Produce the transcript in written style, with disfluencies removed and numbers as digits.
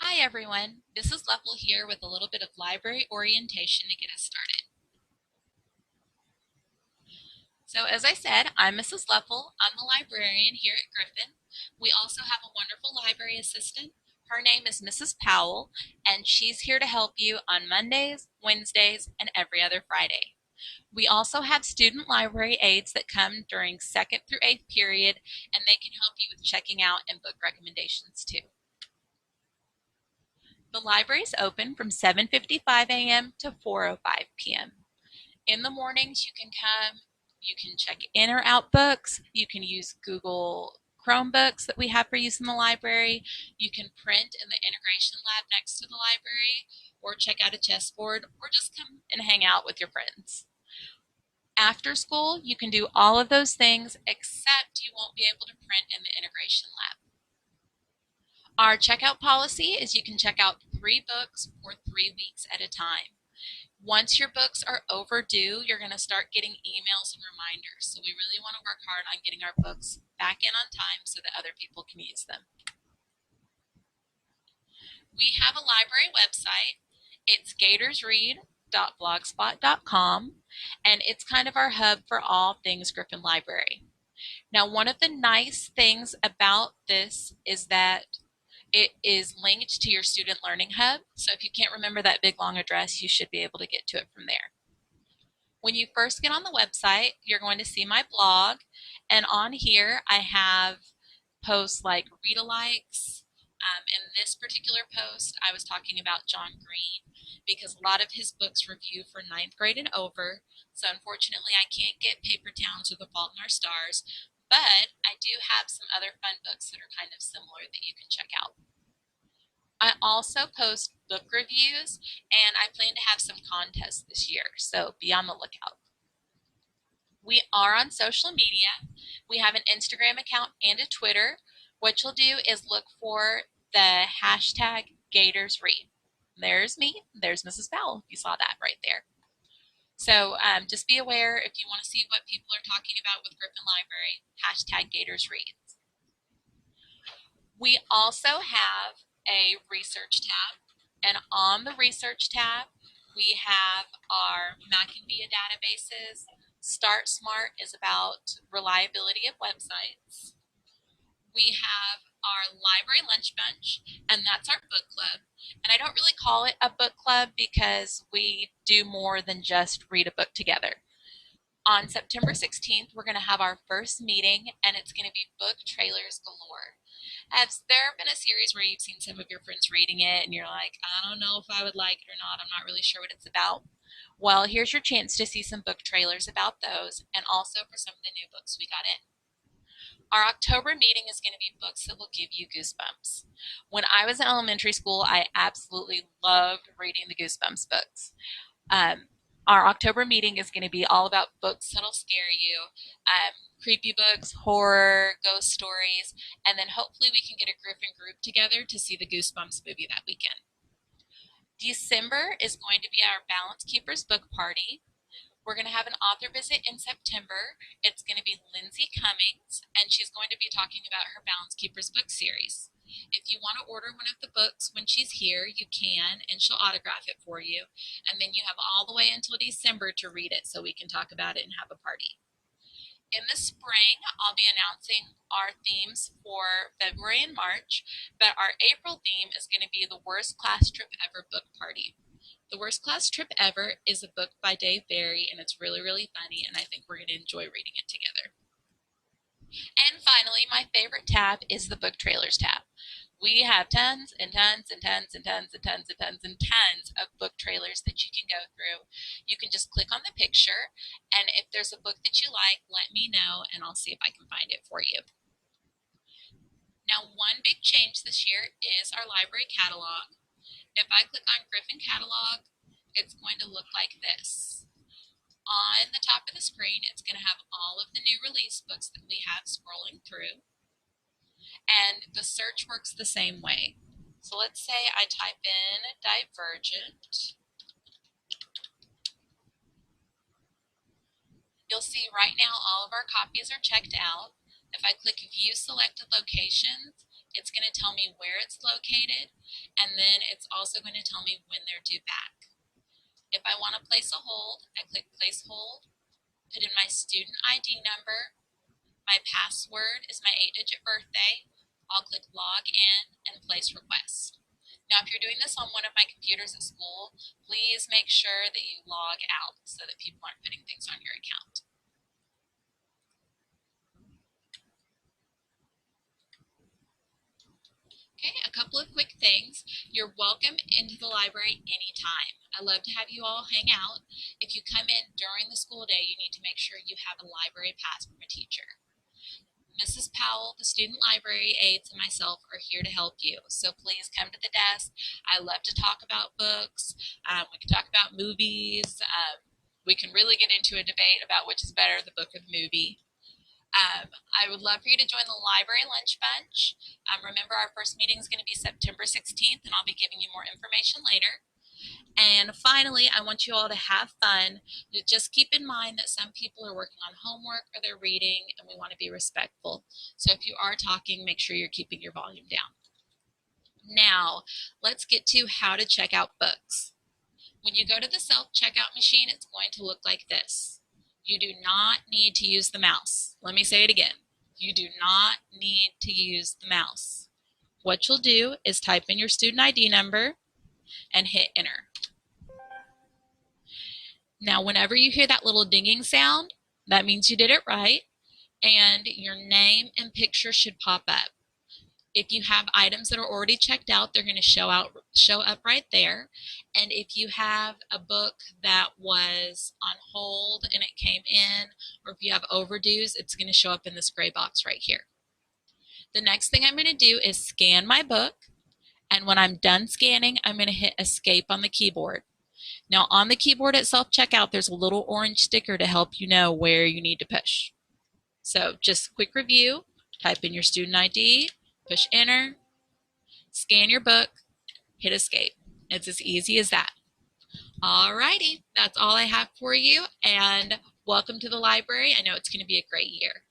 Hi everyone, Mrs. Leffel here with a little bit of library orientation to get us started. So as I said, I'm Mrs. Leffel. I'm the librarian here at Griffin. We also have a wonderful library assistant. Her name is Mrs. Powell, and she's here to help you on Mondays, Wednesdays, and every other Friday. We also have student library aides that come during 2nd through 8th period, and they can help you with checking out and book recommendations too. The library is open from 7:55 a.m. to 4:05 p.m. In the mornings, you can come, you can check in or out books, you can use Google Chromebooks that we have for use in the library, you can print in the integration lab next to the library, or check out a chessboard, or just come and hang out with your friends. After school, you can do all of those things, except you won't be able to print in the integration lab. Our checkout policy is you can check out 3 books for 3 weeks at a time. Once your books are overdue, you're going to start getting emails and reminders. So we really want to work hard on getting our books back in on time so that other people can use them. We have a library website. It's gatorsread.blogspot.com, and it's kind of our hub for all things Griffin Library. Now, one of the nice things about this is that it is linked to your Student Learning Hub. So if you can't remember that big long address, you should be able to get to it from there. When you first get on the website, you're going to see my blog, and on here I have posts like read-alikes. In this particular post, I was talking about John Green because a lot of his books review for 9th grade and over. So unfortunately, I can't get Paper Towns or The Fault in Our Stars, but I do have some other fun books that are kind of similar that you can check out. I also post book reviews, and I plan to have some contests this year, so be on the lookout. We are on social media. We have an Instagram account and a Twitter. What you'll do is look for the hashtag GatorsRead. There's me, there's Mrs. Powell, if you saw that right there. So just be aware if you want to see what people are talking about with Griffin Library, hashtag GatorsRead. We also have a research tab, and on the research tab, we have our Mackinvia databases. Start Smart is about reliability of websites. We have our library lunch bunch, and that's our book club. And I don't really call it a book club because we do more than just read a book together. On September 16th, we're going to have our first meeting, and it's going to be book trailers galore. Has there been a series where you've seen some of your friends reading it and you're like, I don't know if I would like it or not, I'm not really sure what it's about? Well, here's your chance to see some book trailers about those and also for some of the new books we got in. Our October meeting is going to be books that will give you goosebumps. When I was in elementary school, I absolutely loved reading the Goosebumps books. Um, our October meeting is going to be all about books that'll scare you, creepy books, horror, ghost stories, and then hopefully we can get a Griffin group together to see the Goosebumps movie that weekend. December is going to be our Balance Keepers book party. We're going to have an author visit in September. It's going to be Lindsay Cummings, and she's going to be talking about her Balance Keepers book series. If you want to order one of the books when she's here, you can, and she'll autograph it for you. And then you have all the way until December to read it so we can talk about it and have a party. In the spring, I'll be announcing our themes for February and March, but our April theme is going to be the Worst Class Trip Ever book party. The Worst Class Trip Ever is a book by Dave Barry, and it's really, really funny, and I think we're going to enjoy reading it together. And finally, my favorite tab is the book trailers tab. We have tons and tons and tons and tons and tons and tons and tons of book trailers that you can go through. You can just click on the picture, and if there's a book that you like, let me know, and I'll see if I can find it for you. Now, one big change this year is our library catalog. If I click on Griffin Catalog, it's going to look like this. On the top of the screen, it's going to have all of the new release books that we have scrolling through. And the search works the same way. So let's say I type in Divergent. You'll see right now all of our copies are checked out. If I click View Selected Locations, It's going to tell me where it's located, and then it's also going to tell me when they're due back. If I want to place a hold, I click place hold, put in my student ID number. My password is my 8-digit birthday. I'll click log in and place request. Now, if you're doing this on one of my computers at school, please make sure that you log out so that people aren't putting things on your account. Okay, a couple of quick things. You're welcome into the library anytime. I love to have you all hang out. If you come in during the school day, you need to make sure you have a library pass from a teacher. Mrs. Powell, the student library aides, and myself are here to help you. So please come to the desk. I love to talk about books. We can talk about movies. We can really get into a debate about which is better, the book or the movie. I would love for you to join the library lunch bunch. Remember, our first meeting is going to be September 16th, and I'll be giving you more information later. And finally, I want you all to have fun. Just keep in mind that some people are working on homework or they're reading, and we want to be respectful. So if you are talking, make sure you're keeping your volume down. Now, let's get to how to check out books. When you go to the self-checkout machine, it's going to look like this. You do not need to use the mouse. Let me say it again. You do not need to use the mouse. What you'll do is type in your student ID number and hit enter. Now, whenever you hear that little dinging sound, that means you did it right, and your name and picture should pop up. If you have items that are already checked out, they're going to show up right there. And if you have a book that was on hold and it came in, or if you have overdues, it's going to show up in this gray box right here. The next thing I'm going to do is scan my book, and when I'm done scanning, I'm going to hit escape on the keyboard. Now, on the keyboard at self-checkout, there's a little orange sticker to help you know where you need to push. So just quick review, type in your student ID, push enter, scan your book, hit escape. It's as easy as that. Alrighty, that's all I have for you, and welcome to the library. I know it's going to be a great year.